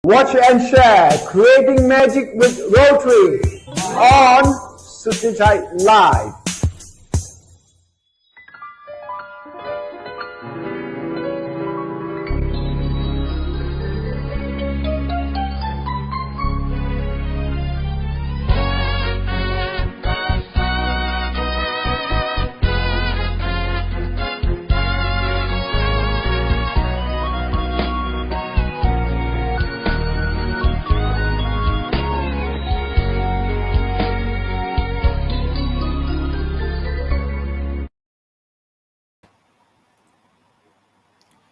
Watch and share Creating Magic with Rotary on Sociology Live.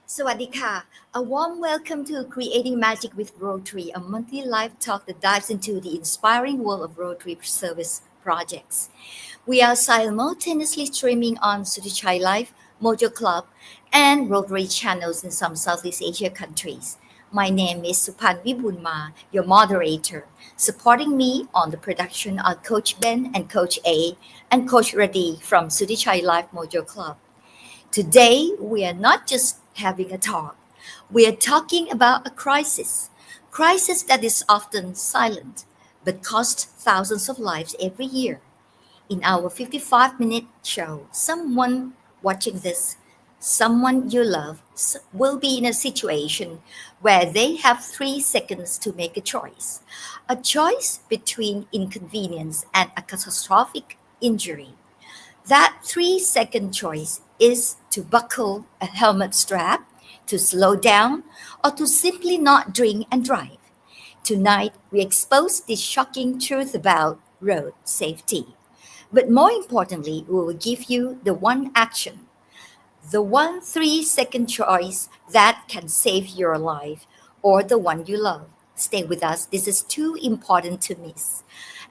Sawadika, a warm welcome to Creating Magic with Rotary, a monthly live talk that dives into the inspiring world of Rotary service projects. We are simultaneously streaming on Sudichai Live, Mojo Club, and Rotary channels in some Southeast Asia countries. My name is Supan Vibunma, your moderator. Supporting me on the production are Coach Ben and Coach A, and Coach Radi from Sudichai Live Mojo Club. Today, we are not just having a talk. We are talking about a crisis that is often silent, but costs thousands of lives every year. In our 55-minute show, someone watching this, someone you love, will be in a situation where they have 3 seconds to make a choice between inconvenience and a catastrophic injury. That 3-second choice is to buckle a helmet strap, to slow down, or to simply not drink and drive. Tonight, we expose this shocking truth about road safety. But more importantly, we will give you the one action, the one 3-second choice that can save your life or the one you love. Stay with us. This is too important to miss.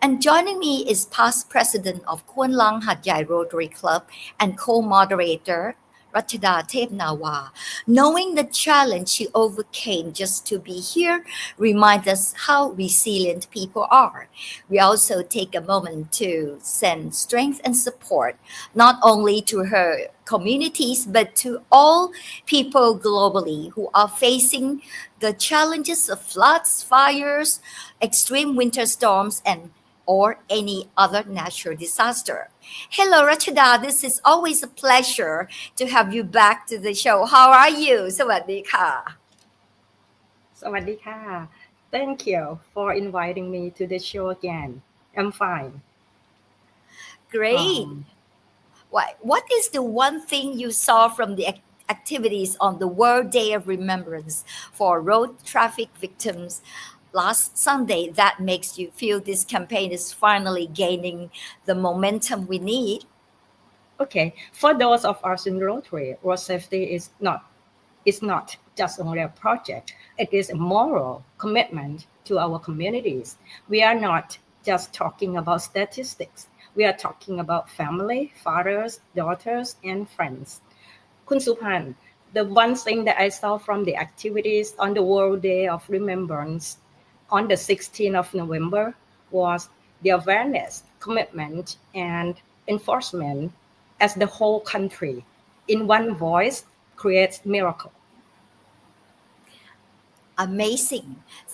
And joining me is past president of Kwan Lang Hat Yai Rotary Club and co-moderator Rachada Tepnawa. Knowing the challenge she overcame just to be here reminds us how resilient people are. We also take a moment to send strength and support, not only to her communities, but to all people globally who are facing the challenges of floods, fires, extreme winter storms, or any other natural disaster. Hello, Rachada. This is always a pleasure to have you back to the show. How are you? สวัสดีค่ะ สวัสดีค่ะ Thank you for inviting me to the show again. I'm fine. Great. What is the one thing you saw from the activities on the World Day of Remembrance for road traffic victims last Sunday that makes you feel this campaign is finally gaining the momentum we need? Okay, for those of us in Rotary, road safety is not just only a project. It is a moral commitment to our communities. We are not just talking about statistics. We are talking about family, fathers, daughters, and friends. คุณสุพันธ์ the one thing that I saw from the activities on the World Day of Remembrance on the 16th of November was the awareness, commitment, and enforcement as the whole country in one voice creates miracle. Amazing.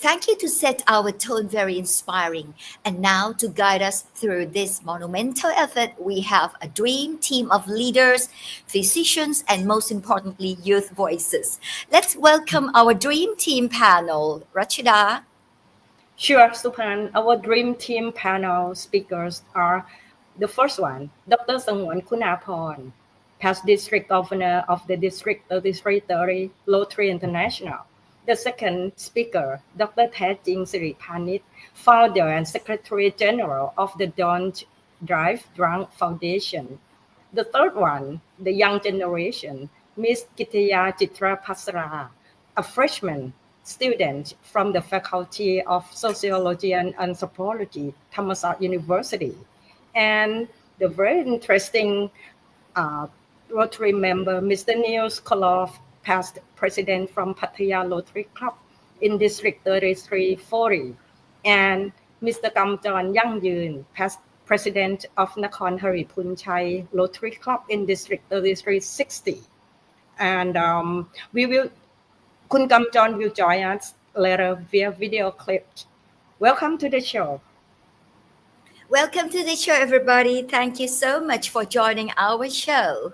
Thank you to set our tone very inspiring. And now to guide us through this monumental effort, we have a dream team of leaders, physicians, and most importantly, youth voices. Let's welcome our dream team panel. Rachida. Sure, Supan. Our dream team panel speakers are the first one, Dr. Sa-nguan Kunaporn, past district governor of the District 3330 Rotary International. The second speaker, Dr. Tairjing Siriphanich, founder and Secretariat-General of the Don't Drive Drunk Foundation. The third one, the young generation, Ms. Kittaya Chitraphatsara, a freshman student from the Faculty of Sociology and Anthropology, Thammasat University. And the very interesting Rotary member, Mr. Niels Colov, past president from Kittaya Rotary Club in District 3340. And Mr. Gumjohn Yangyuen, past president of Nakhon Haripunchai Rotary Club in District 3360. And Kun Gumjohn will join us letter via video clip. Welcome to the show. Welcome to the show, everybody. Thank you so much for joining our show.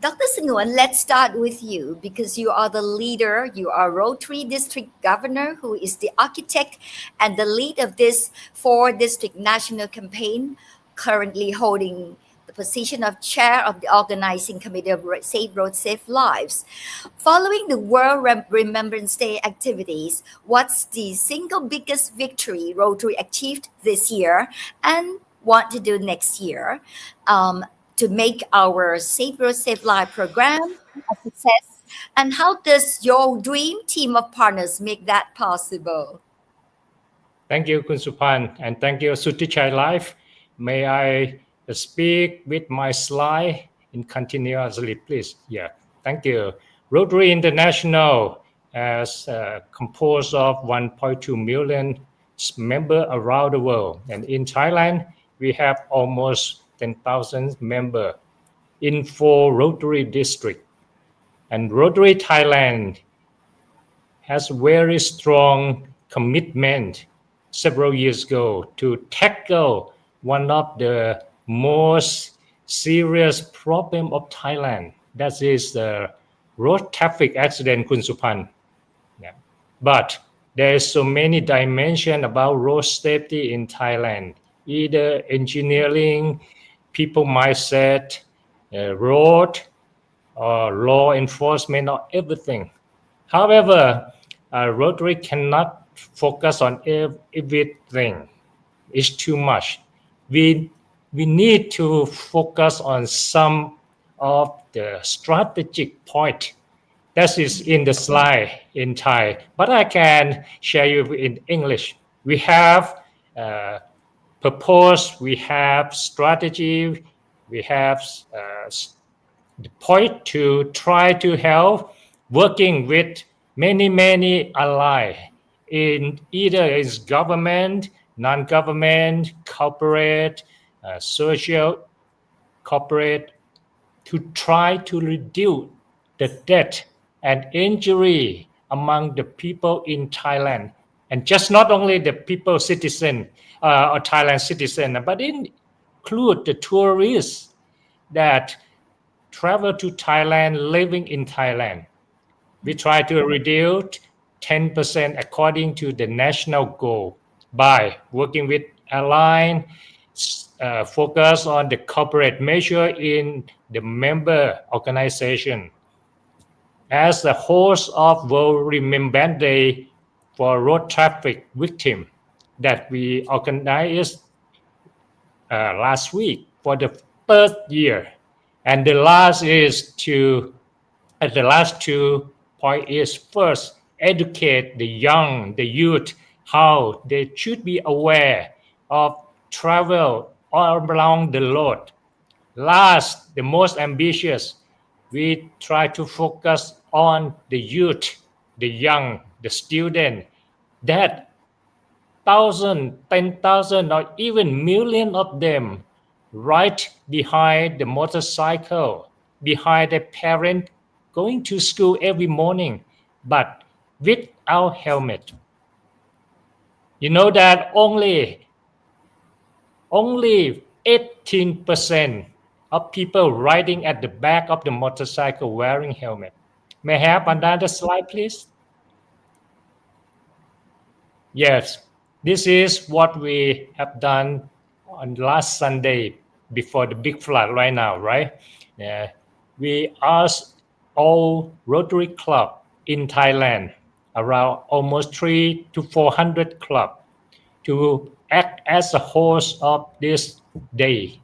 Dr. Sa-nguan, let's start with you because you are the leader, you are Rotary District Governor who is the architect and the lead of this 4-district national campaign, currently holding the position of chair of the organizing committee of Safe Roads, Safe Lives. Following the World Remembrance Day activities, what's the single biggest victory Rotary achieved this year and want to do next year? To make our Safe Road, Safe Life program a success? And how does your dream team of partners make that possible? Thank you, Kun Supan, and thank you, Sutichai Life. May I speak with my slide in continuously, please? Yeah, thank you. Rotary International is composed of 1.2 million members around the world, and in Thailand, we have almost 10,000 members in 4 Rotary districts. And Rotary Thailand has very strong commitment several years ago to tackle one of the most serious problem of Thailand. That is the road traffic accident, Kun Supan. Yeah. But there is so many dimensions about road safety in Thailand, either engineering, people mindset, road, or law enforcement, or everything. However, Rotary cannot focus on everything. It's too much. We need to focus on some of the strategic point. That is in the slide in Thai, but I can share you in English. We have purpose, we have strategy, we have the point to try to help working with many allies in either is government, non-government, corporate, social, corporate, to try to reduce the death and injury among the people in Thailand, and just not only the people citizen or Thailand citizen, but include the tourists that travel to Thailand, living in Thailand. We try to reduce 10% according to the national goal by working with airline, focus on the corporate measure in the member organization. As the host of World Remembrance Day for road traffic victims that we organized last week for the first year, and the last two point is first educate the young, the youth, how they should be aware of travel all along the road. Last, the most ambitious, we try to focus on the youth, the young, the student, that 1,000, 10,000, or even million of them right behind the motorcycle, behind the parent going to school every morning, but without helmet. You know that only 18% of people riding at the back of the motorcycle wearing helmet. May I have another slide, please? Yes, this is what we have done on last Sunday before the big flood right now, right? We asked all Rotary Club in Thailand, around almost 300 to 400 clubs, to act as a host of this day,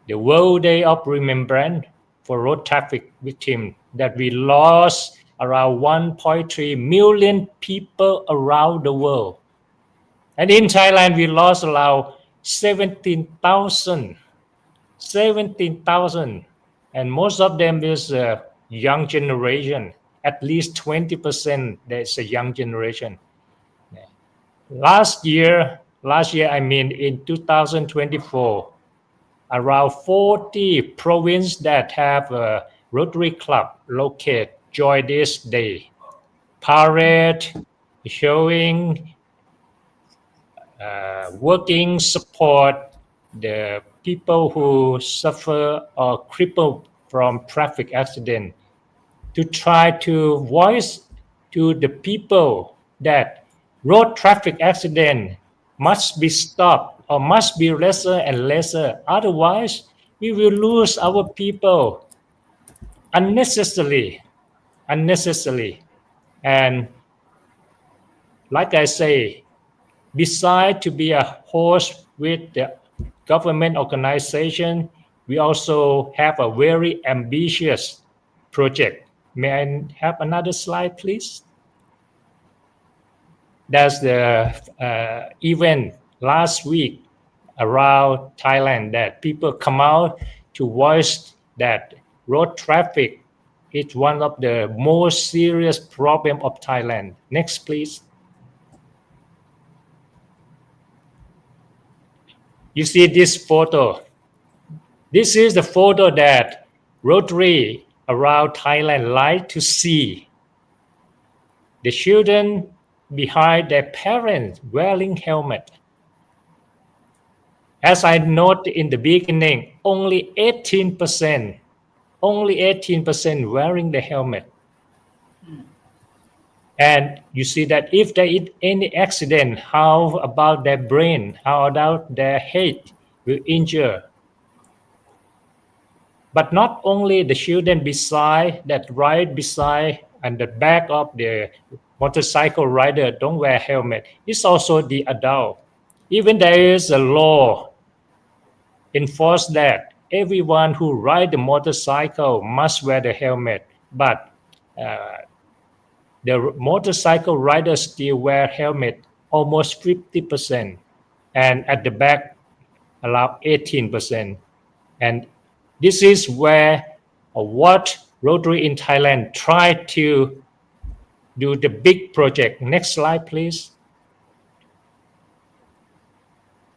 the World Day of Remembrance for road traffic victims that we lost around 1.3 million people around the world. And in Thailand, we lost around 17,000, and most of them is a young generation. At least 20% that's a young generation. Last year, I mean in 2024, around 40 provinces that have a Rotary Club located join this day. Parade, showing working support the people who suffer or crippled from traffic accident, to try to voice to the people that road traffic accident must be stopped or must be lesser and lesser. Otherwise, we will lose our people unnecessarily. And like I say, besides to be a host with the government organization, we also have a very ambitious project. May I have another slide, please? That's the event last week around Thailand that people come out to voice that road traffic is one of the most serious problem of Thailand. Next, please. You see this photo. This is the photo that Rotary around Thailand like to see. The children behind their parents wearing helmet. As I noted in the beginning, only 18% wearing the helmet. And you see that if there is any accident, how about their brain? How about their head will injure? But not only the children beside that ride beside and the back of the motorcycle rider don't wear helmet. It's also the adult. Even there is a law enforce that everyone who ride the motorcycle must wear the helmet. But the motorcycle riders still wear helmet almost 50%, and at the back allow 18%. And this is where what Rotary in Thailand tried to do the big project. Next slide, please.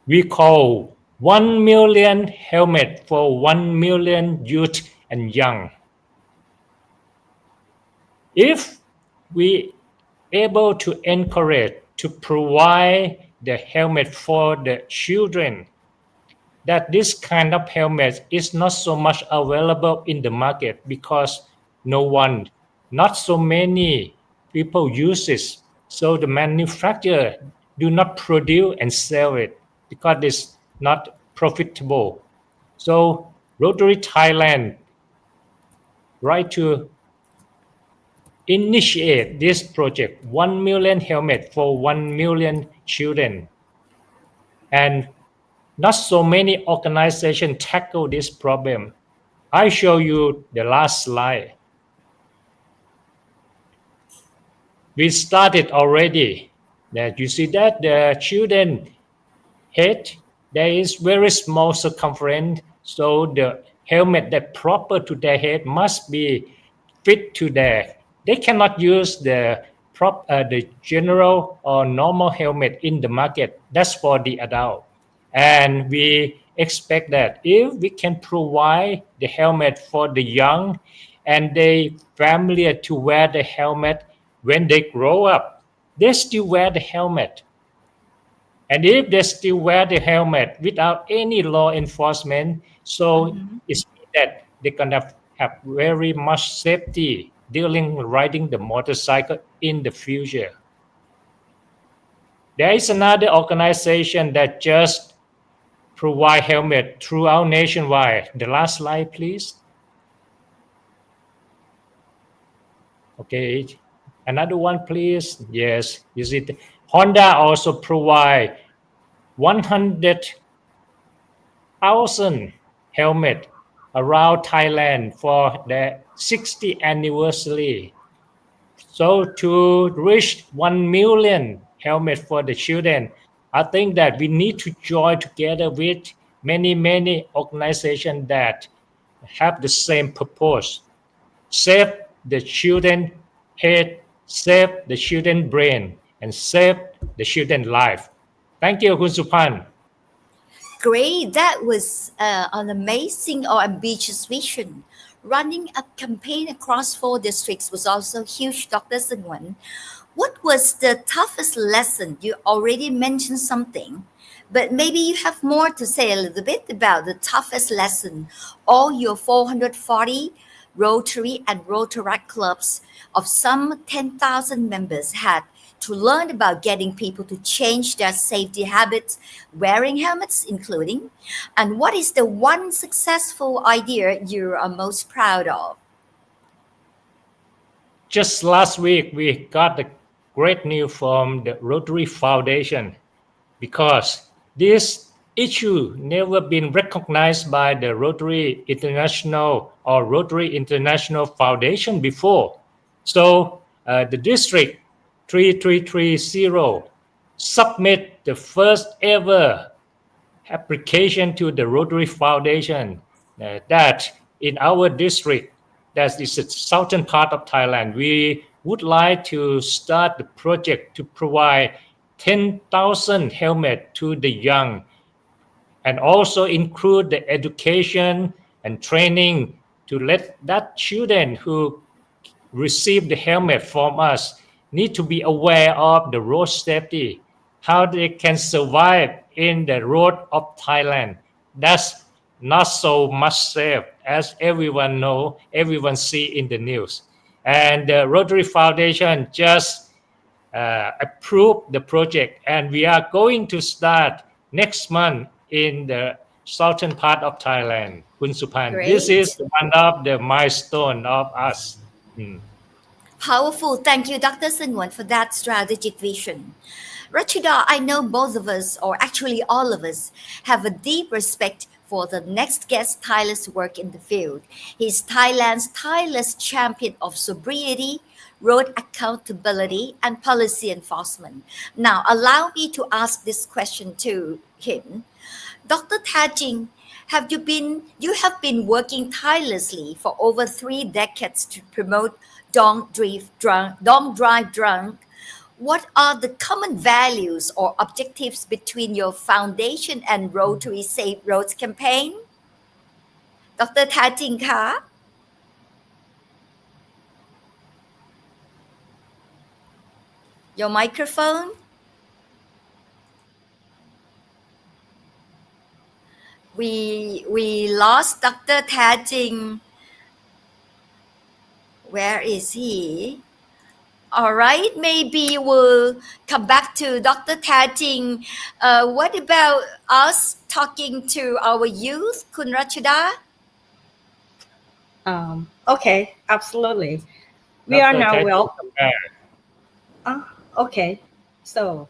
We call 1 million helmet for 1 million youth and young. If we able to encourage to provide the helmet for the children, that this kind of helmet is not so much available in the market because not so many people use it. So the manufacturer do not produce and sell it because it's not profitable. So Rotary Thailand right to initiate this project, 1 million helmet for 1 million children. And not so many organizations tackle this problem. I show you the last slide. We started already. That you see that the children head, there is very small circumference, so the helmet that proper to their head must be fit to their. They cannot use the general or normal helmet in the market. That's for the adult. And we expect that if we can provide the helmet for the young and they familiar to wear the helmet when they grow up, they still wear the helmet. And if they still wear the helmet without any law enforcement, so it's that they can have very much safety during riding the motorcycle in the future. There is another organization that just provide helmet throughout nationwide. The last slide, please. Okay, another one, please. Yes, you see, Honda also provide 100,000 helmet around Thailand for the 60th anniversary. So to reach 1 million helmet for the children, I think that we need to join together with many organizations that have the same purpose. Save the children head, save the children brain, and save the children life. Thank you, Kun Supan. Great. That was an amazing or ambitious vision. Running a campaign across 4 districts was also huge, Dr. Sa-nguan. What was the toughest lesson? You already mentioned something, but maybe you have more to say a little bit about the toughest lesson all your 440 Rotary and Rotaract clubs of some 10,000 members had to learn about getting people to change their safety habits, wearing helmets including, and what is the one successful idea you are most proud of? Just last week, we got the great news from the Rotary Foundation because this issue never been recognized by the Rotary International or Rotary International Foundation before. So the district 3330 submit the first ever application to the Rotary Foundation that in our district, that is the southern part of Thailand, we would like to start the project to provide 10,000 helmets to the young and also include the education and training to let that children who receive the helmet from us need to be aware of the road safety, how they can survive in the road of Thailand. That's not so much safe as everyone know, everyone see in the news. And the Rotary Foundation just approved the project, and we are going to start next month in the southern part of Thailand. Kun Supan, this is Great. one of the milestone of us. Mm. Powerful. Thank you, Dr. Sa-nguan, for that strategic vision. Rachida, I know both of us, or actually all of us, have a deep respect for the next guest's tireless work in the field. He's Thailand's tireless champion of sobriety, road accountability, and policy enforcement. Now, allow me to ask this question to him. Dr. Tairjing, you have been working tirelessly for over 3 decades to promote don't drive drunk. What are the common values or objectives between your foundation and Rotary Safe Roads campaign? Dr. Tairjing ka? Your microphone? We lost Dr. Tairjing. Where is he? All right, maybe we'll come back to Dr. Tairjing. What about us talking to our youth, Kun Rachida? Okay, absolutely. We are Dr. now Tairjing, welcome. Okay, so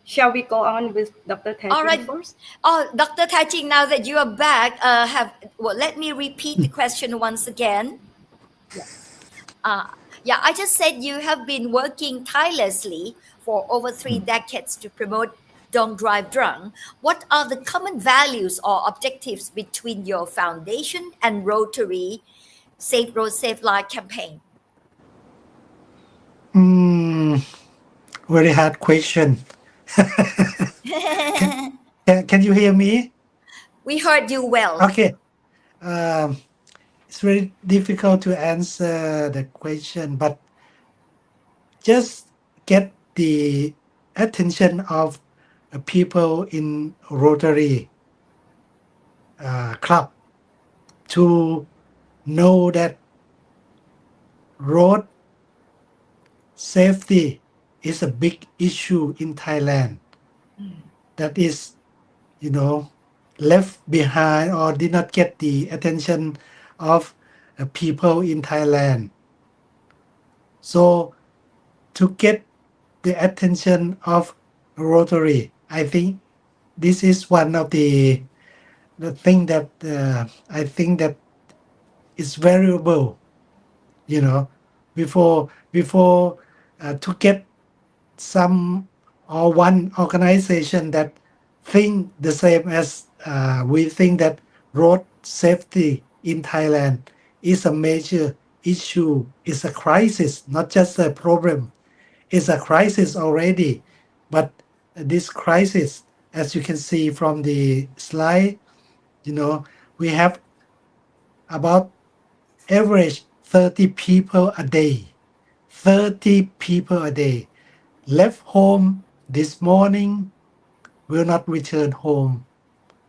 shall we go on with Dr. Tairjing All right. first? Oh, Dr. Tairjing, now that you are back, let me repeat the question once again. Yeah, I just said you have been working tirelessly for over 3 decades to promote Don't Drive Drunk. What are the common values or objectives between your foundation and Rotary Safe Road, Safe Life campaign? Very hard question. Can you hear me? We heard you well. Okay. It's very difficult to answer the question, but just get the attention of people in Rotary Club to know that road safety is a big issue in Thailand that is, left behind or did not get the attention of people in Thailand. So to get the attention of Rotary, I think this is one of the thing that I think that is valuable, before to get some or one organization that think the same as we think that road safety in Thailand is a major issue, is a crisis, not just a problem. It's a crisis already, but this crisis, as you can see from the slide, we have about average 30 people a day 30 people a day left home this morning, will not return home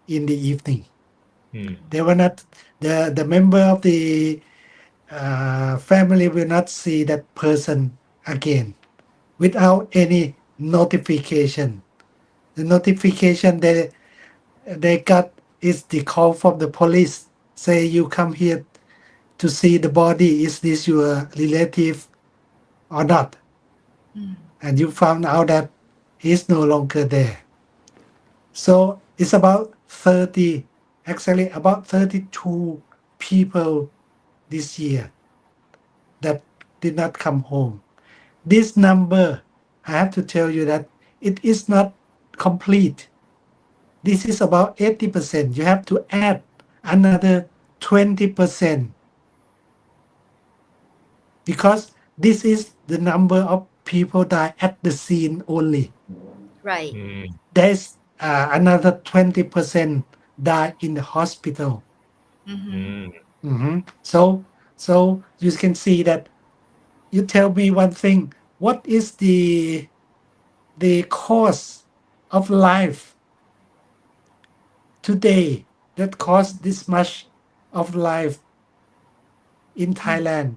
in the evening. They will not, the member of the family will not see that person again without any notification. The notification they got is the call from the police, say you come here to see the body, is this your relative or not? And you found out that he's no longer there. So it's about 30, actually about 32 people this year that did not come home. This number, I have to tell you that it is not complete. This is about 80%. You have to add another 20% because this is the number of people die at the scene only. Right. There's another 20% die in the hospital. So you can see that. You tell me one thing. What is the cost of life today that costs this much of life in Thailand?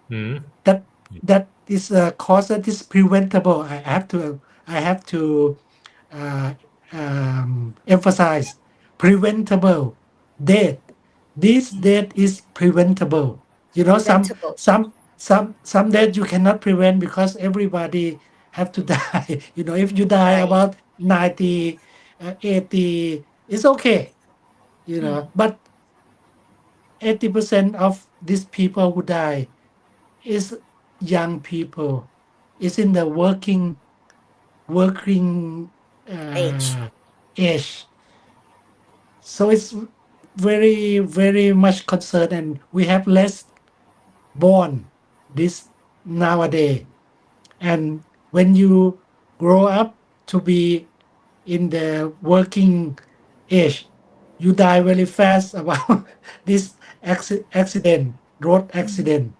That is a cost that is preventable. I have to emphasize preventable death. This death is preventable. You know, Preventable. some death you cannot prevent because everybody have to die. You know, if you die Right. about 90, 80, it's okay. You know, but 80% of these people who die is young people. Is in the working Age. age. So it's very, very much concerned, and we have less born this nowadays. And when you grow up to be in the working age, you die very fast about this accident, road accident.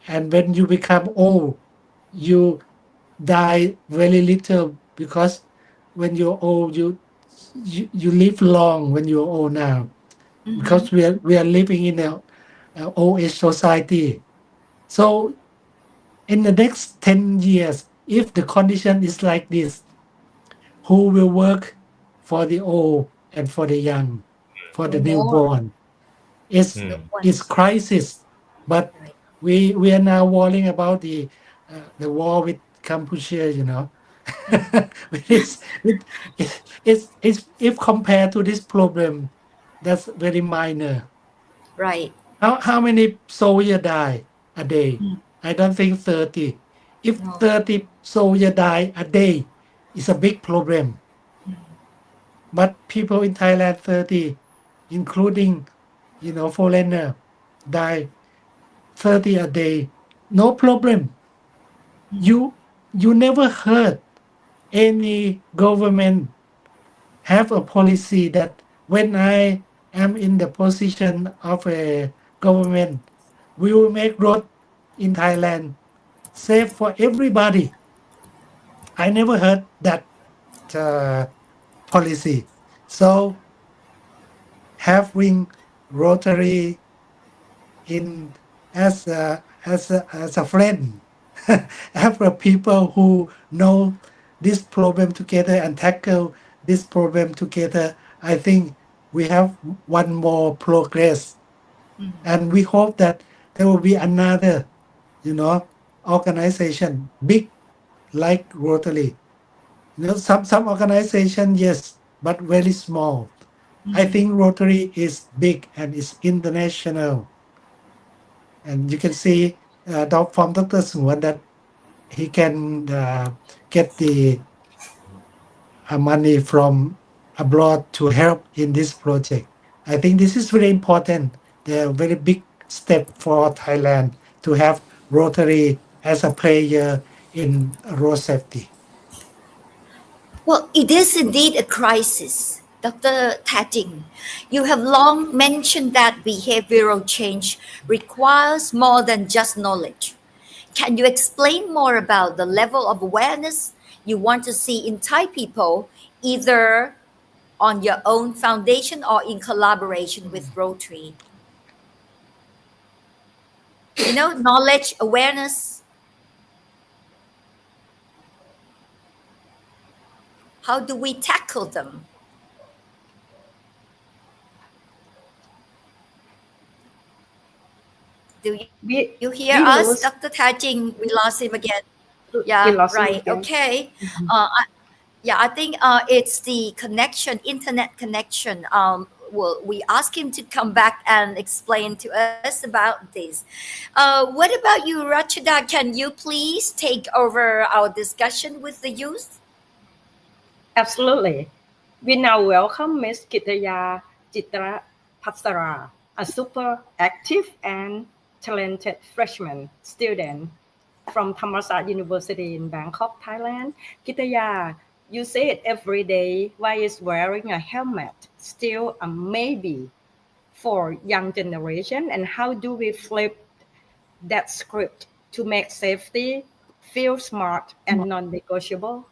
And when you become old, you die very little because when you're old, you live long when you're old now, because we are living in a old age society. So in the next 10 years, if the condition is like this, who will work for the old and for the young, for the No more. newborn? It's No it's one. crisis, but Right. we are now worrying about the war with Cambodia, you know. It's if compared to this problem, that's very minor. Right. How many soldiers die a day? I don't think 30. If No. 30 soldiers die a day, it's a big problem. But people in Thailand, 30, including, you know, foreigner, die 30 a day, no problem. You never heard any government have a policy that when I am in the position of a government, we will make road in Thailand safe for everybody. I never heard that policy. So having Rotary in as a friend, have a people who know this problem together and tackle this problem together. I think we have one more progress, and we hope that there will be another, you know, organization big like Rotary. You know, some organization, yes, but very small. I think Rotary is big and is international. And you can see from Dr. Sa-nguan that he can get the money from abroad to help in this project. I think this is very important. The very big step for Thailand to have Rotary as a player in road safety. Well, it is indeed a crisis. Dr. Tairjing, you have long mentioned that behavioral change requires more than just knowledge. Can you explain more about the level of awareness you want to see in Thai people, either on your own foundation or in collaboration with Rotary? Knowledge, awareness. How do we tackle them? Do you We hear us, we Dr. lose Tairjing? We lost him again. Yeah, we lost him right. again. Okay. Yeah, I think it's the connection, internet connection. Well, we ask him to come back and explain to us about this. What about you, Rachida? Can you please take over our discussion with the youth? Absolutely. We now welcome Ms. Kittaya Chitraphatsara, a super active and talented freshman student from Thammasat University in Bangkok, Thailand. Kittaya, you say it every day. Why is wearing a helmet still a maybe for young generation? And how do we flip that script to make safety feel smart and non-negotiable?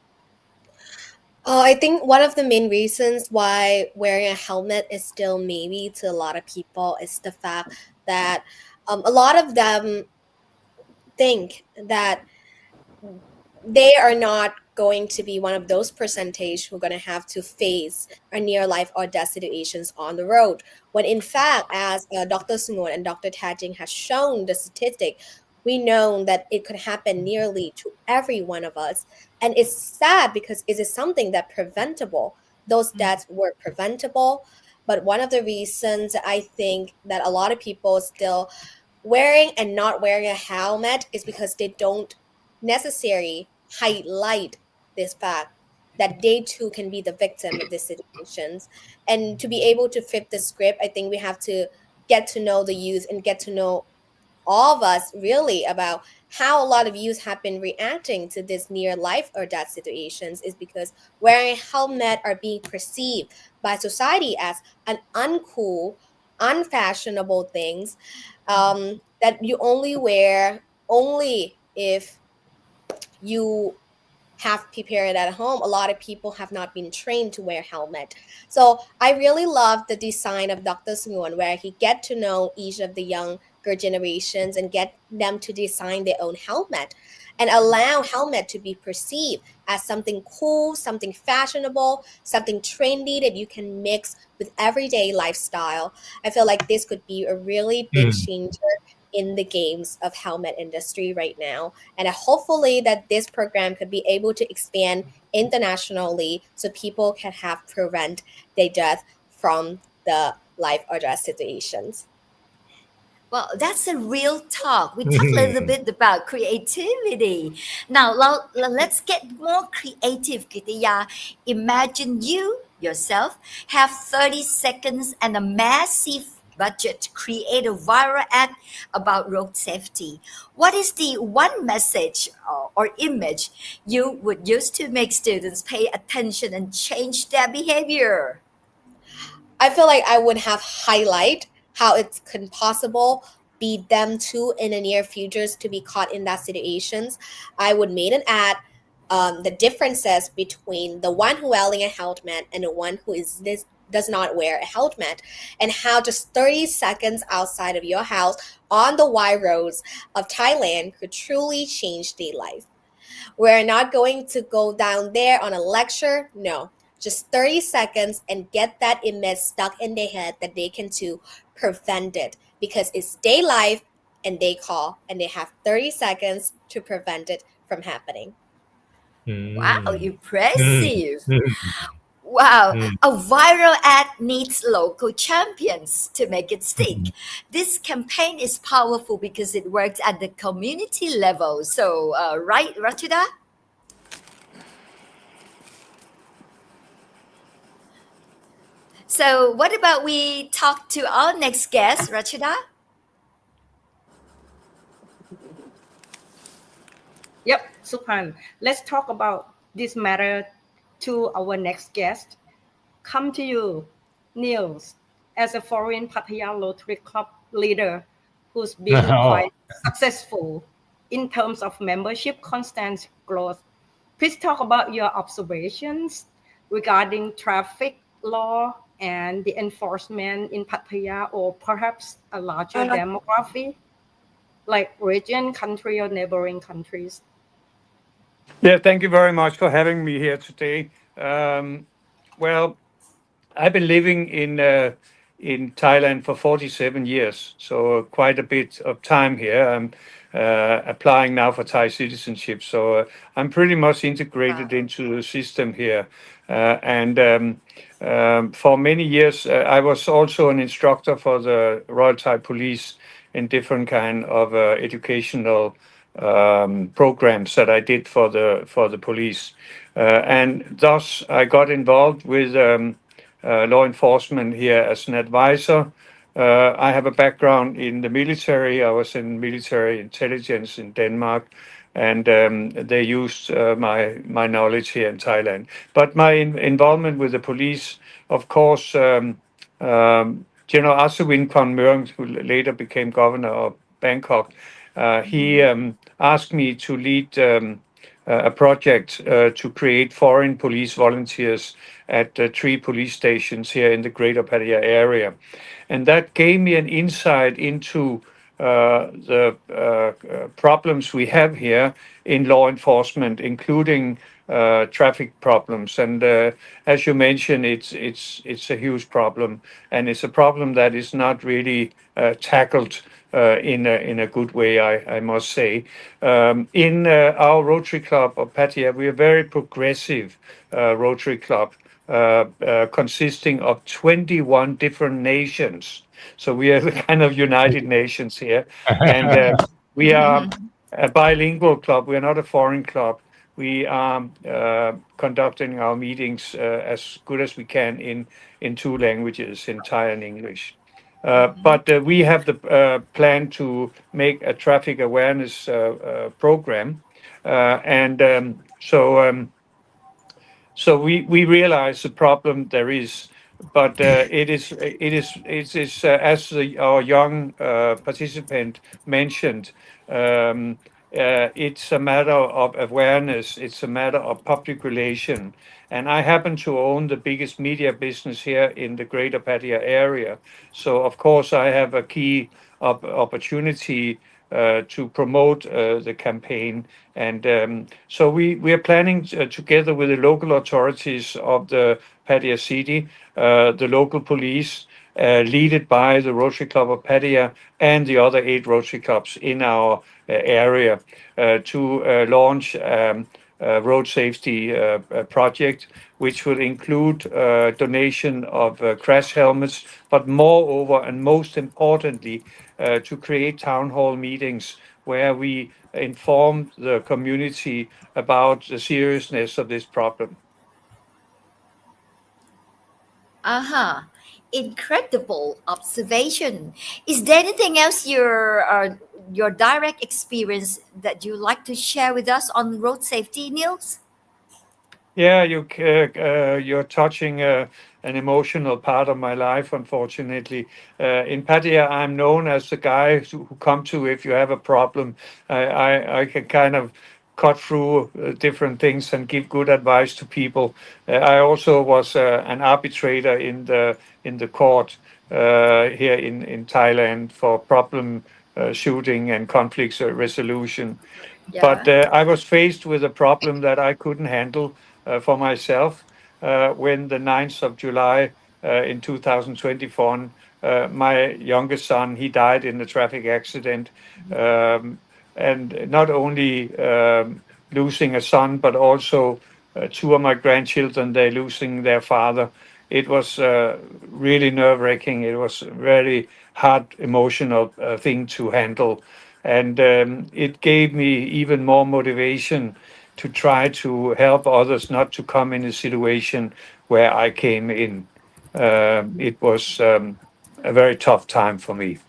I think one of the main reasons why wearing a helmet is still maybe to a lot of people is the fact that a lot of them think that they are not going to be one of those percentage who are going to have to face a near life or death situations on the road. When in fact, as Dr. Sa-nguan and Dr. Tairjing has shown the statistic, we know that it could happen nearly to every one of us. And it's sad because it is something that preventable. Those deaths were preventable. But one of the reasons I think that a lot of people still wearing and not wearing a helmet is because they don't necessarily highlight this fact that they too can be the victim of these situations. And to be able to flip the script, I think we have to get to know the youth and get to know all of us really about how a lot of youth have been reacting to this near life or death situations is because wearing a helmet are being perceived by society as an uncool, unfashionable things that you only wear only if you have prepared it at home. A lot of people have not been trained to wear helmet. So I really love the design of Dr. Sa-nguan, where he get to know each of the younger generations and get them to design their own helmet and allow helmet to be perceived as something cool, something fashionable, something trendy that you can mix with everyday lifestyle. I feel like this could be a really big changer in the games of helmet industry right now, and hopefully that this program could be able to expand internationally so people can have prevent their death from the life or death situations. Well, that's a real talk. We talked a little bit about creativity. Now, let's get more creative, Kittaya. Imagine you, yourself, have 30 seconds and a massive budget to create a viral ad about road safety. What is the one message or image you would use to make students pay attention and change their behavior? I feel like I would have highlight how it can possible be them too in the near futures to be caught in that situations. I would made an ad the differences between the one who wearing a helmet and the one who is this does not wear a helmet, and how just 30 seconds outside of your house on the wide roads of Thailand could truly change their life. We're not going to go down there on a lecture. No, just 30 seconds and get that image stuck in their head that they can to prevent it because it's their life and they call and they have 30 seconds to prevent it from happening. Wow, impressive. Wow, a viral ad needs local champions to make it stick. This campaign is powerful because it works at the community level. So, right, Rachida? So, what about we talk to our next guest, Rachida? Yep, Suphan. Let's talk about this matter to our next guest. Come to you, Niels, as a foreign Pattaya Rotary Club leader who's been Oh, quite successful. in terms of membership constant growth. Please talk about your observations regarding traffic law and the enforcement in Pattaya, or perhaps a larger demography, like region, country, or neighboring countries. Yeah, thank you very much for having me here today. Well, I've been living in Thailand for 47 years, so quite a bit of time here. I'm applying now for Thai citizenship, so I'm pretty much integrated into the system here. And for many years, I was also an instructor for the Royal Thai Police in different kind of educational programs that I did for the police, and thus I got involved with law enforcement here as an advisor. I have a background in the military. I was in military intelligence in Denmark, and they used my knowledge here in Thailand. But my involvement with the police, of course, General Aswin Kongmurng, who later became governor of Bangkok, he asked me to lead a project to create foreign police volunteers at 3 police stations here in the Greater Pattaya area. And that gave me an insight into the problems we have here in law enforcement, including traffic problems. And as you mentioned, it's a huge problem, and it's a problem that is not really tackled in a good way, I must say. In our Rotary Club of Pattaya, we are a very progressive Rotary Club consisting of 21 different nations. So we are the kind of United Nations here, and we are a bilingual club. We are not a foreign club. We are conducting our meetings as good as we can in 2 languages, in Thai and English. But we have the plan to make a traffic awareness program, so we realize the problem there is, but it is as our young participant mentioned. It's a matter of awareness. It's a matter of public relation. And I happen to own the biggest media business here in the Greater Pattaya area. So, of course, I have a key opportunity to promote the campaign. And so we are planning together with the local authorities of the Pattaya city, the local police, led by the Rotary Club of Pattaya and the other 8 Rotary Clubs in our area, to launch a road safety project, which will include donation of crash helmets, but moreover and most importantly, to create town hall meetings where we inform the community about the seriousness of this problem. Uh-huh. Incredible observation. Is there anything else your direct experience that you like to share with us on road safety, Niels? Yeah, you're touching an emotional part of my life, unfortunately. In Pattaya, I'm known as the guy who come to if you have a problem. I can kind of cut through different things and give good advice to people. I also was an arbitrator in the court here in Thailand for problem shooting and conflicts resolution. But Yeah. I was faced with a problem that I couldn't handle for myself when the 9th of July in 2024, my youngest son, he died in a traffic accident. And not only losing a son, but also 2 of my grandchildren, they losing their father. It was really nerve-wracking. It was a very hard emotional thing to handle. And it gave me even more motivation to try to help others not to come in a situation where I came in. It was a very tough time for me.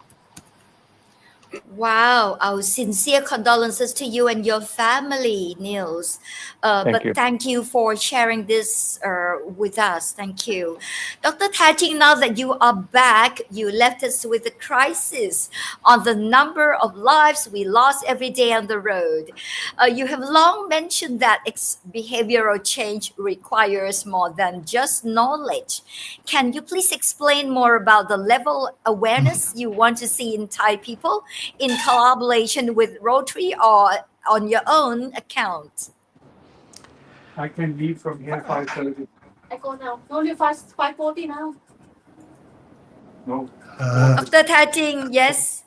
Wow, our sincere condolences to you and your family, Niels. Thank But you. thank you for sharing this with us. Thank you. Dr. Tairjing, now that you are back, you left us with a crisis on the number of lives we lost every day on the road. You have long mentioned that behavioral change requires more than just knowledge. Can you please explain more about the level of awareness you want to see in Thai people in collaboration with Rotary or on your own account? I can leave from here 5:30. I go now. No, leave 5:40 now. No. Dr. Tairjing, yes?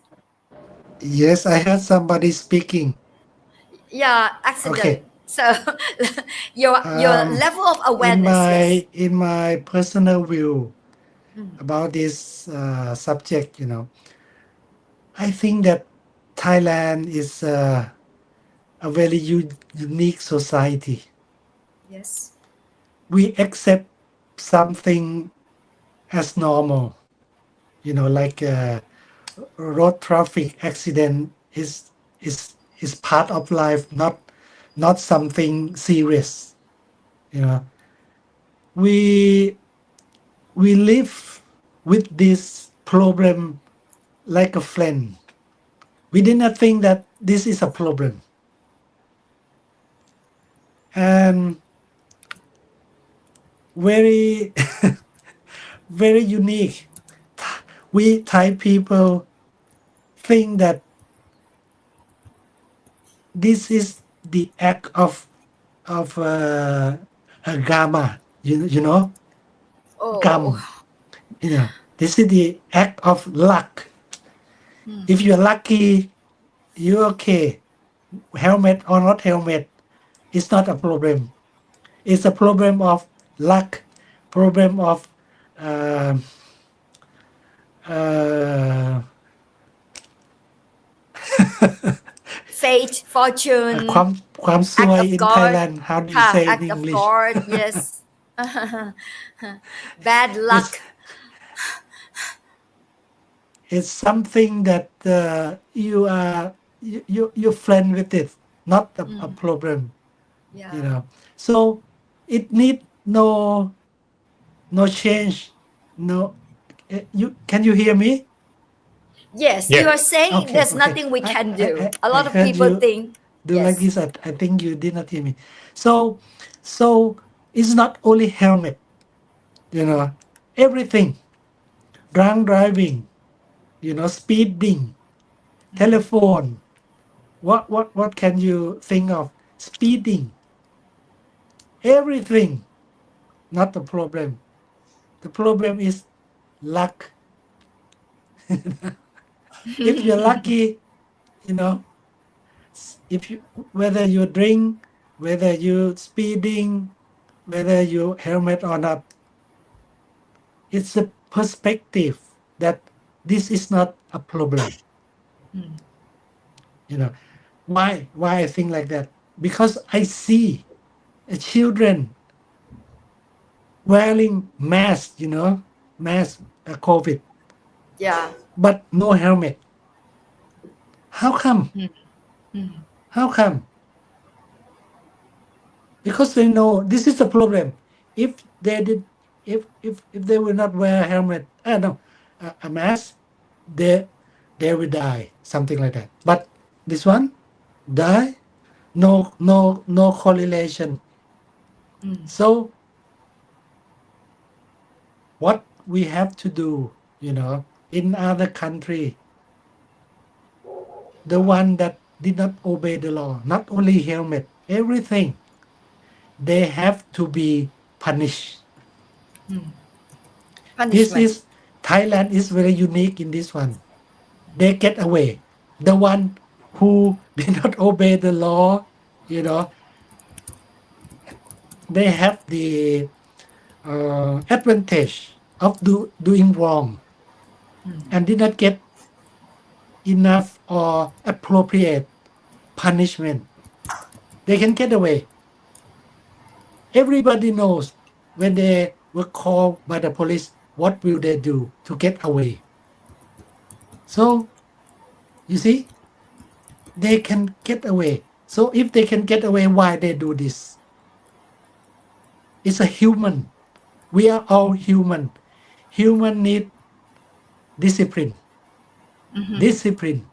Yes, I heard somebody speaking. Yeah, accident. Okay. So your level of awareness, yes. In my personal view Mm. about this subject, I think that Thailand is a very unique society. Yes. We accept something as normal, like road traffic accident is part of life, not something serious. We live with this problem like a friend. We did not think that this is a problem. And very, very unique. We Thai people think that this is the act of a gamma, Oh. gum. This is the act of luck. If you're lucky, you're okay. Helmet or not helmet, it's not a problem. It's a problem of luck, problem of Fate, fortune, ความซวย act of in God. Thailand. How do you say in Act of English? God, yes. Bad luck. It's something that you friend with it, not a problem. Yeah. So it need no change. No, can you hear me? Yes, Yeah. you are saying Okay, there's okay. nothing we can do. A lot I of heard people you think. do Yes. like this. I think you did not hear me. So it's not only helmet. Everything. Drunk driving. Speeding. Telephone. What can you think of? Speeding. Everything. Not the problem. The problem is luck. If you're lucky, if you whether you drink, whether you speeding, whether you helmet or not, it's a perspective that this is not a problem. Why I think like that? Because I see children wearing mask, mask, COVID, Yeah. but no helmet. How come? How come? Because they know this is a problem. If they did, if they will not wear a helmet, a mask, they will die, something like that. But this one, die, no correlation. So what we have to do, in other country, the one that did not obey the law, not only helmet, everything, they have to be punished. This Punishment. is Thailand is very unique in this one. They get away. The one who did not obey the law, they have the advantage of doing wrong and did not get enough or appropriate punishment. They can get away. Everybody knows when they were called by the police, what will they do to get away? So You see, they can get away. So if they can get away, why they do this? It's a human. We are all human. Human need discipline. Discipline.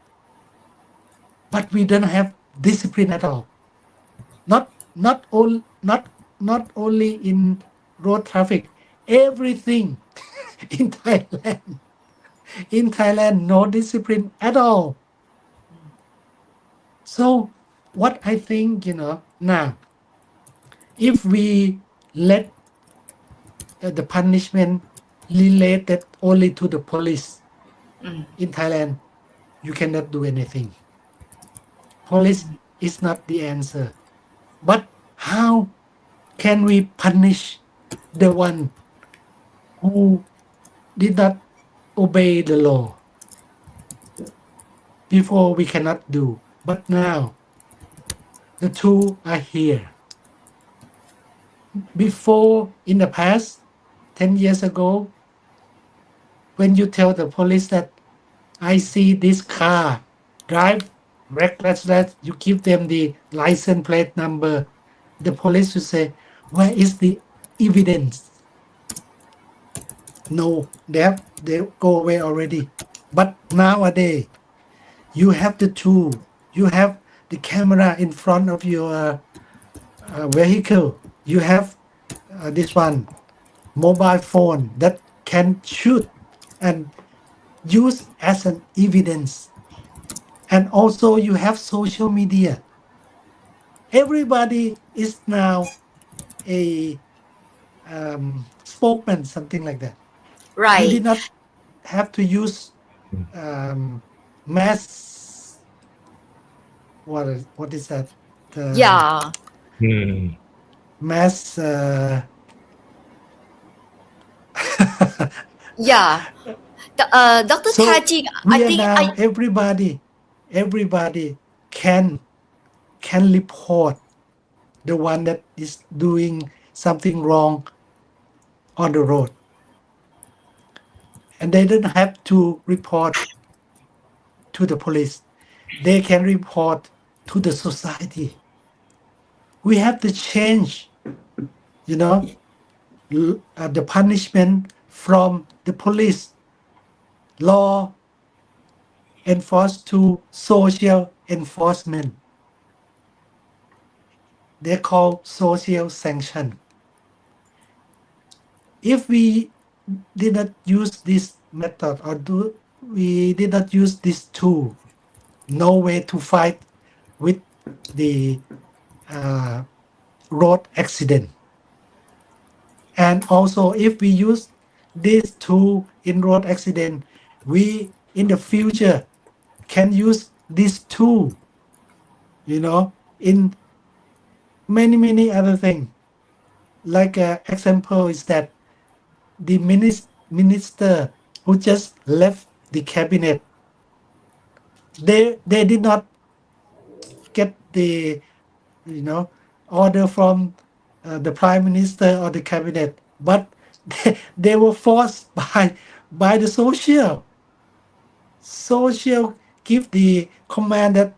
But we don't have discipline at all. Not only in road traffic. Everything in Thailand. In Thailand, no discipline at all. So what I think, now, if we let the punishment related only to the police in Thailand, you cannot do anything. Police is not the answer. But how can we punish the one who did not obey the law? Before we cannot do, but now the two are here. Before, in the past, 10 years ago, when you tell the police that I see this car drive reckless, you give them the license plate number, the police will say, where is the evidence? No, they go away already. But nowadays, you have the tool. You have the camera in front of your vehicle. You have this one, mobile phone that can shoot and use as an evidence. And also you have social media. Everybody is now a spokesman, something like that. You did Right. not have to use mass. What is that? Yeah. Mass. Yeah. Dr. So Tairjing, we I are think now everybody can report the one that is doing something wrong on the road, and they don't have to report to the police. They can report to the society. We have to change, the punishment from the police law enforced to social enforcement. They call social sanction. If we did not use this method we did not use this tool, no way to fight with the road accident. And also, if we use this tool in road accident, we in the future can use this tool, in many other things. Like an example is that the minister who just left the cabinet, they did not get the order from the prime minister or the cabinet, but they were forced by the social give the command that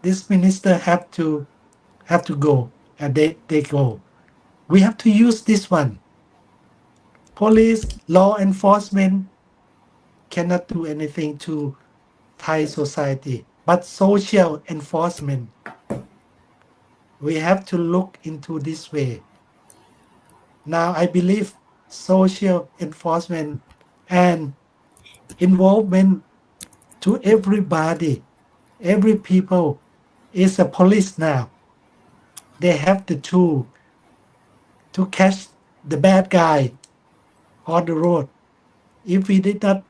this minister have to go, and they go. We have to use this one. Police, law enforcement cannot do anything to Thai society, but social enforcement, we have to look into this way. Now, I believe social enforcement and involvement to everybody, every people is a police now. They have the tool to catch the bad guy on the road. If we did not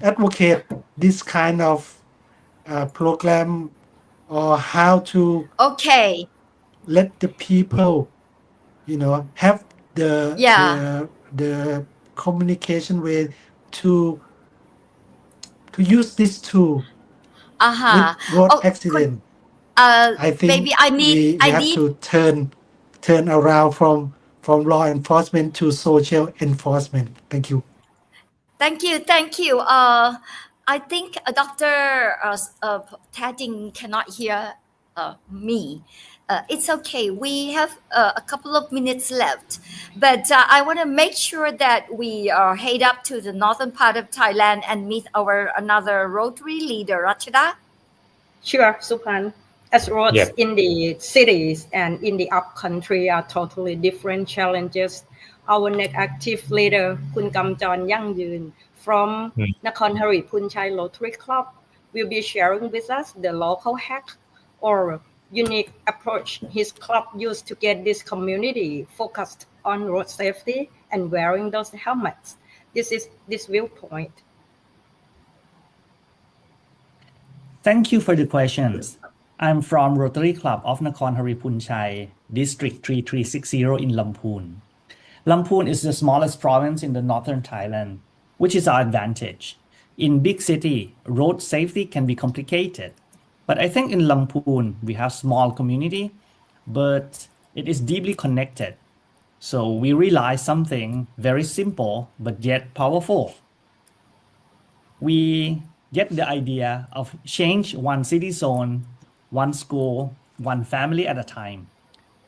advocate this kind of program, or how to okay. let the people, have Yeah. the communication way to use this tool with road accident. I think maybe I need we have to turn around from law enforcement to social enforcement. Thank you. Thank you. I think Dr. Tairjing cannot hear me. It's okay. We have a couple of minutes left, but I want to make sure that we head up to the northern part of Thailand and meet our another Rotary leader, Rachida. Sure, Supan. As roads Yeah. in the cities and in the upcountry are totally different challenges, our next active leader, Kun Gumjohn Yangyuen from Nakhon Punchai Rotary Club, will be sharing with us the local hack or unique approach his club used to get this community focused on road safety and wearing those helmets. This is this viewpoint. Thank you for the questions. I'm from Rotary Club of Nakhon Punchai, District 3360 in Lamphun. Lamphun is the smallest province in the northern Thailand, which is our advantage. In big city, road safety can be complicated. But I think in Lamphun, we have small community, but it is deeply connected. So we realize something very simple, but yet powerful. We get the idea of change one city zone, one school, one family at a time.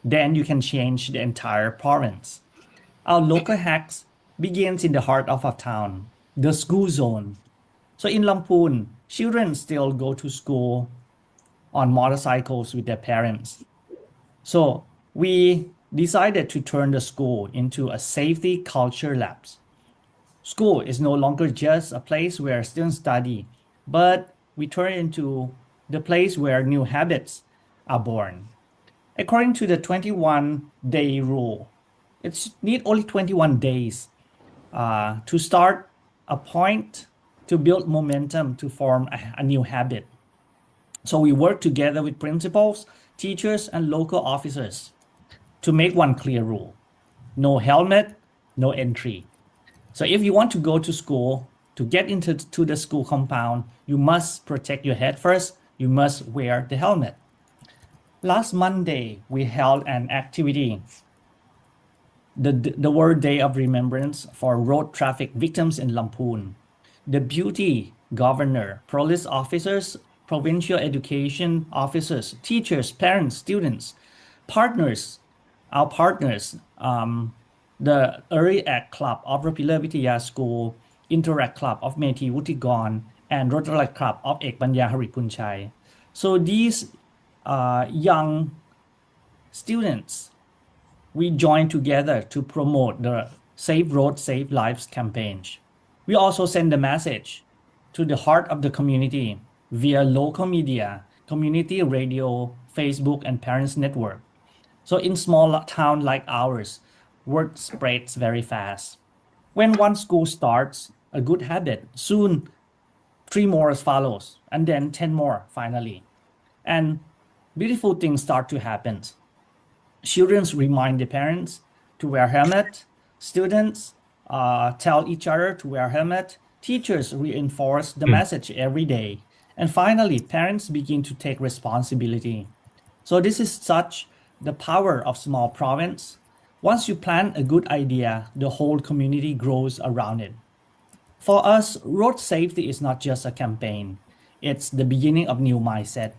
Then you can change the entire province. Our local hacks begins in the heart of our town, the school zone. So in Lamphun, children still go to school on motorcycles with their parents. So we decided to turn the school into a safety culture labs. School is no longer just a place where students study, but we turn it into the place where new habits are born. According to the 21-day rule, it's need only 21 days to start a point to build momentum to form a new habit. So we work together with principals, teachers, and local officers to make one clear rule. No helmet, no entry. So if you want to go to school, to get into the school compound, you must protect your head first. You must wear the helmet. Last Monday, we held an activity, the World Day of Remembrance for road traffic victims in Lamphun. The deputy governor, police officers, provincial education officers, teachers, parents, students, partners, our partners, the Early Act Club of Rapila Vitaya School, Interact Club of Methi Wutigon, and Rotary Club of Ek Banya Haripunchai. So these young students, we joined together to promote the Safe Road, Safe Lives campaign. We also send the message to the heart of the community via local media, community radio, Facebook, and parents network. So in small town like ours, word spreads very fast. When one school starts a good habit, soon 3 more follows, and then 10 more finally. And beautiful things start to happen. Children remind their parents to wear helmet. Students tell each other to wear helmet. Teachers reinforce the message every day. And finally, parents begin to take responsibility. So this is such the power of small province. Once you plant a good idea, the whole community grows around it. For us, road safety is not just a campaign. It's the beginning of new mindset.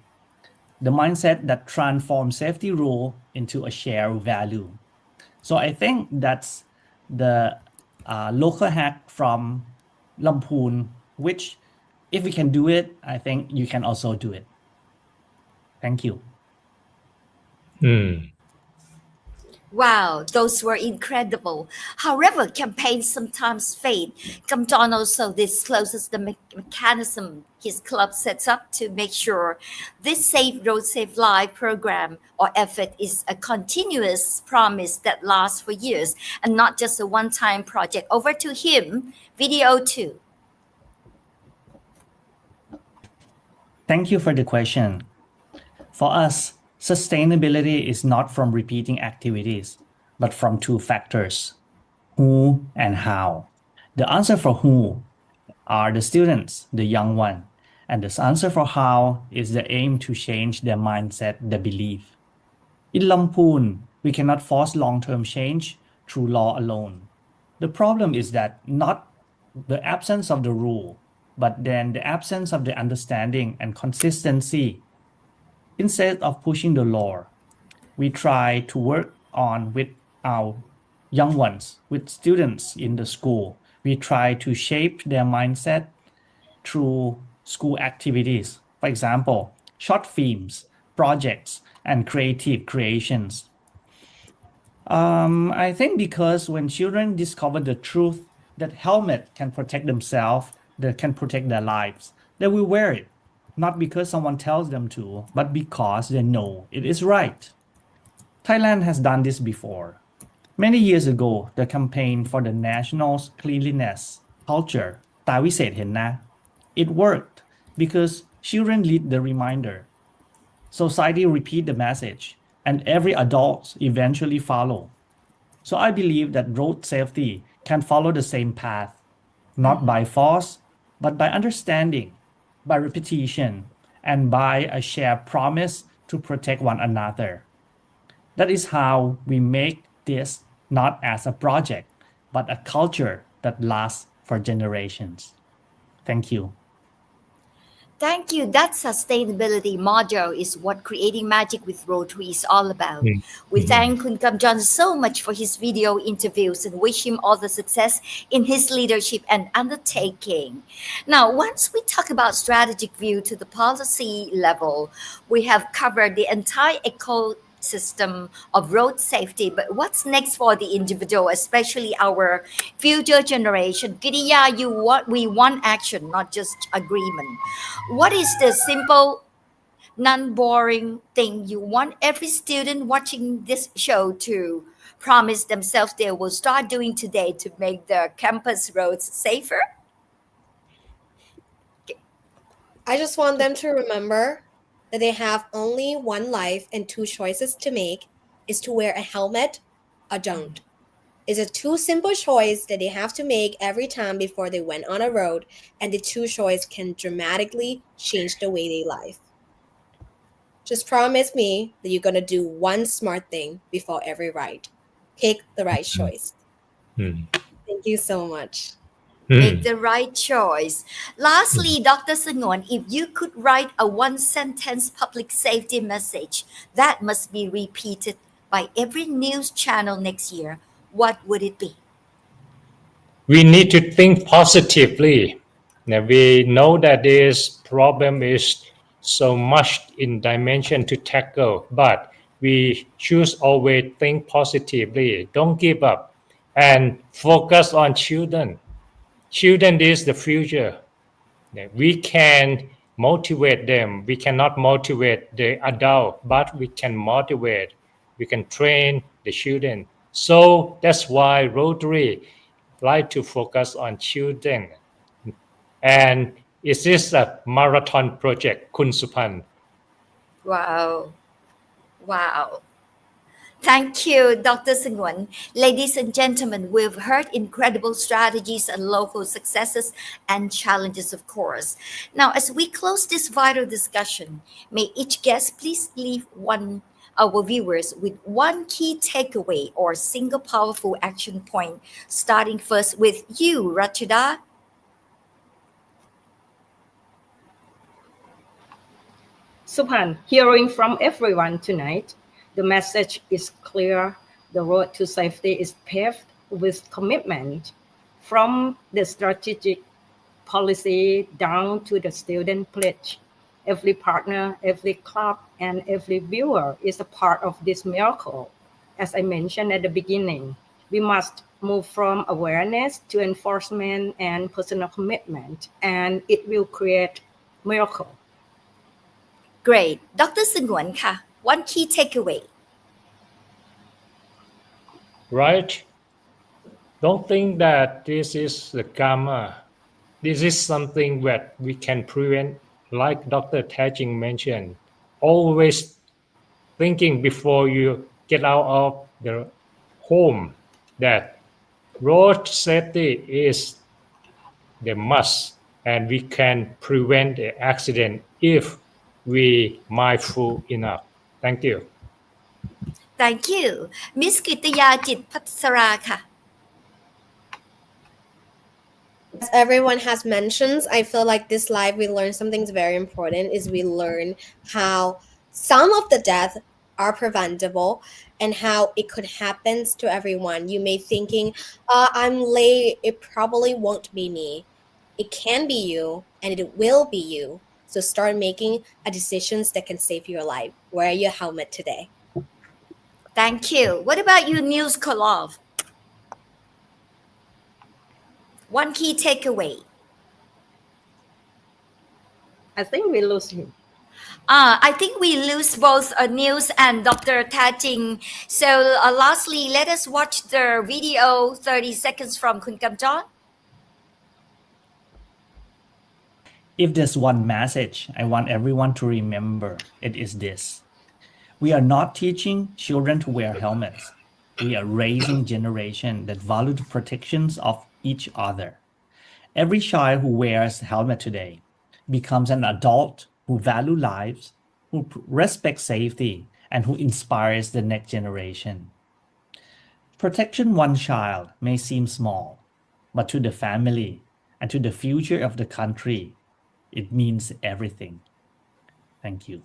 The mindset that transforms safety rule into a shared value. So I think that's the local hack from Lamphun, which if we can do it, I think you can also do it. Thank you. Wow, those were incredible. However, campaigns sometimes fade. Gumjohn also discloses the mechanism his club sets up to make sure this Safe Road, Safe Life program or effort is a continuous promise that lasts for years and not just a one-time project. Over to him, video 2. Thank you for the question. For us, sustainability is not from repeating activities, but from 2 factors, who and how. The answer for who are the students, the young one, and the answer for how is the aim to change their mindset, their belief. In Lamphun, we cannot force long-term change through law alone. The problem is that not the absence of the rule, but then the absence of the understanding and consistency. Instead of pushing the law, we try to work on with our young ones, with students in the school. We try to shape their mindset through school activities. For example, short films, projects, and creative creations. I think because when children discover the truth that helmet can protect themselves, that can protect their lives, they will wear it. Not because someone tells them to, but because they know it is right. Thailand has done this before. Many years ago, the campaign for the national cleanliness culture, ตาวิเศษเห็นนะ it worked because children lead the reminder. Society repeat the message, and every adult eventually follow. So I believe that road safety can follow the same path, not by force, but by understanding, by repetition, and by a shared promise to protect one another. That is how we make this not as a project, but a culture that lasts for generations. Thank you. Thank you. That sustainability model is what Creating Magic with Rotary is all about. We thank Kun Gumjohn so much for his video interviews and wish him all the success in his leadership and undertaking. Now, once we talk about strategic view to the policy level, we have covered the entire ecosystem of road safety. But what's next for the individual, especially our future generation? Kittaya, we want action, not just agreement. What is the simple, non-boring thing you want every student watching this show to promise themselves they will start doing today to make their campus roads safer? I just want them to remember that they have only one life and two choices to make, is to wear a helmet or don't. It's a two simple choice that they have to make every time before they went on a road, and the two choice can dramatically change the way they live. Just promise me that you're gonna do one smart thing before every ride. Pick the right choice. Thank you so much. Make the right choice. Lastly, Dr. Sa-nguan, if you could write a one-sentence public safety message that must be repeated by every news channel next year, what would it be? We need to think positively. Now, we know that this problem is so much in dimension to tackle, but we should always think positively. Don't give up and focus on children. Children is the future. We can motivate them. We cannot motivate the adult, but we can motivate. We can train the children. So that's why Rotary like to focus on children. And it is a marathon project, Kun Supan. Wow. Thank you, Dr. Sa-nguan. Ladies and gentlemen, we've heard incredible strategies and local successes and challenges, of course. Now, as we close this vital discussion, may each guest please leave our viewers with one key takeaway or single powerful action point, starting first with you, Rachida. Supan, hearing from everyone tonight, the message is clear. The road to safety is paved with commitment, from the strategic policy down to the student pledge. Every partner, every club, and every viewer is a part of this miracle. As I mentioned at the beginning, we must move from awareness to enforcement and personal commitment, and it will create miracle. Great. Dr. Sa-nguan ka, one key takeaway. Right? Don't think that this is the karma. This is something that we can prevent, like Dr. Tairjing mentioned. Always thinking before you get out of the home that road safety is the must, and we can prevent the accident if we mindful enough. Thank you. Thank you. Miss Kittaya Chitraphatsara ka. As everyone has mentioned, I feel like this life we learn something very important is we learn how some of the death are preventable and how it could happen to everyone. You may thinking, I'm late, it probably won't be me. It can be you and it will be you. So start making a decisions that can save your life. Wear your helmet today. Thank you. What about you, Niels Colov? One key takeaway. I think we lose him. I think we lose both Niels and Dr. Tairjing. So lastly, let us watch the video 30 seconds from Kun Gumjohn. If there's one message I want everyone to remember, it is this. We are not teaching children to wear helmets. We are raising generation that value the protections of each other. Every child who wears a helmet today becomes an adult who value lives, who respects safety, and who inspires the next generation. Protection one child may seem small, but to the family and to the future of the country, it means everything. Thank you.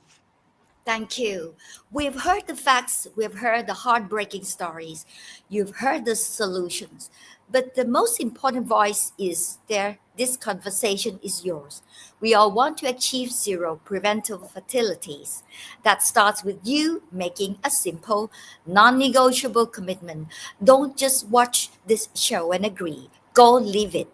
Thank you. We've heard the facts, we've heard the heartbreaking stories, you've heard the solutions. But the most important voice is there. This conversation is yours. We all want to achieve zero preventable fatalities. That starts with you making a simple, non negotiable commitment. Don't just watch this show and agree, go live it.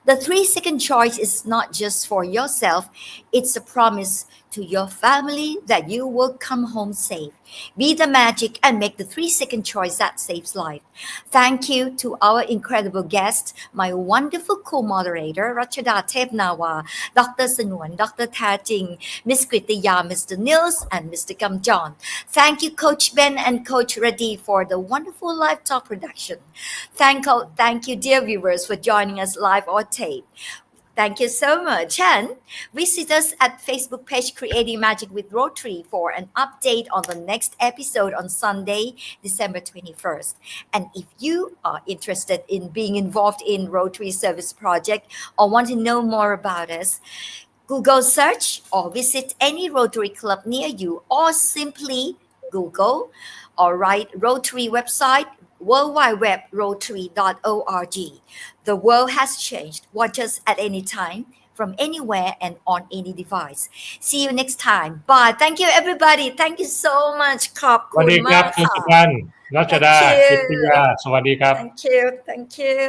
The 3 second choice is not just for yourself, it's a promise to your family that you will come home safe. Be the magic and make the 3 second choice that saves life. Thank you to our incredible guest, my wonderful co-moderator, Rachada Tepnawa, Dr. Sa-nguan, Dr. Tairjing, Miss Kittaya, Mr. Niels, and Mr. Gumjohn. Thank you, Coach Ben and Coach Reddy, for the wonderful live talk production. Thank you, dear viewers, for joining us live or tape. Thank you so much. And visit us at Facebook page Creating Magic with Rotary for an update on the next episode on Sunday, December 21st. And if you are interested in being involved in Rotary Service Project or want to know more about us, Google search or visit any Rotary Club near you, or simply Google or write Rotary website worldwideweb.rotary.org. The world has changed. Watch us at any time, from anywhere and on any device. See you next time. Bye. Thank you, everybody. Thank you so much. ขอบ สวั คุ ส ณ ดีค มา รับ ก คุณ ค่ะ สุพันธ์รัช Thank ดา you กิตติยา สวัสดีครับ Thank you Thank you